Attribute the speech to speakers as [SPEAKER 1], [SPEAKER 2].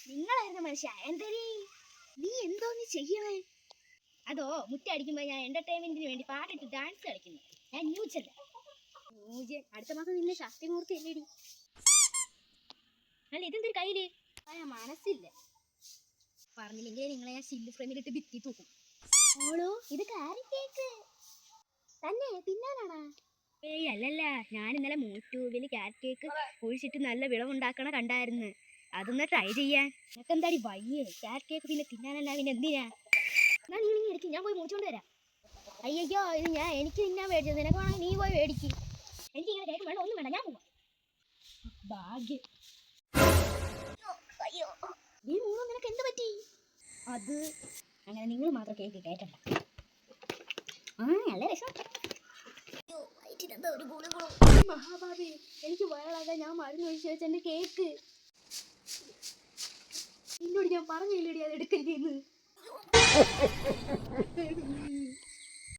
[SPEAKER 1] നിങ്ങളായിരുന്നു മനുഷ്യ എന്തരീ നീ എന്തോന്ന് ചെയ്യണേ? അതോ മുറ്റടിക്കുമ്പോ ഞാൻ എന്റർടൈൻമെന്റിന് വേണ്ടി പാട്ടിട്ട് ഡാൻസ് കളിക്കുന്നു. ഞാൻ ന്യൂജൻ. അടുത്ത മാസം നിന്നെ ശക്തിമൂർത്തി അല്ലേടി? അല്ല ഇതെന്തൊരു കയ്യില്? മനസ്സില്ല. പറഞ്ഞില്ലെങ്കിൽ നിങ്ങളെ ഞാൻ സില്ല് ഫ്രെയിമിലിട്ട് ഭിത്തി തൂക്കും. ഓളോ ഇത് കേക്ക് തന്നെ തിന്നാനാണാ? ഏയ് അല്ലല്ല, ഞാൻ ഇന്നലെ യൂട്യൂബിൽ ക്യാരറ്റ് കേക്ക് കുഴിച്ചിട്ട് നല്ല വിളവുണ്ടാക്കണ കണ്ടായിരുന്നു. അതൊന്ന് ട്രൈ ചെയ്യാൻ. നിനക്കെന്താടി വയ്യേ? ക്യാരറ്റ് കേക്ക് പിന്നെ തിന്നാനല്ല പിന്നെ എന്തിനാ? എന്നാ നീ എടുക്കും, ഞാൻ പോയി മുറിച്ചോണ്ട് വരാം. അയ്യോ ഇത് എനിക്ക് തിന്നാൻ മേടിച്ചത്, നിനക്ക് വേണമെങ്കിൽ നീ പോയി മേടിക്ക്. എനിക്ക് ഇങ്ങനെ കേക്ക് വേണ്ട, ഒന്നും വേണ്ട, ഞാൻ പോവാം. ഭാഗ്യം. അയ്യോ നീ മൂന്നും നിനക്ക് എന്ത് പറ്റി? അത് അങ്ങനെ നിങ്ങൾ മാത്രം കേക്ക് കേട്ടണ്ട. നല്ല രസം. മഹാഭാവി എനിക്ക് വയറാകാൻ ഞാൻ മരുന്ന് ഒഴിച്ച് വെച്ച എന്റെ കേക്ക്. നിന്നോട് ഞാൻ പറഞ്ഞില്ലേടി അത് എടുക്കരുതെന്ന്.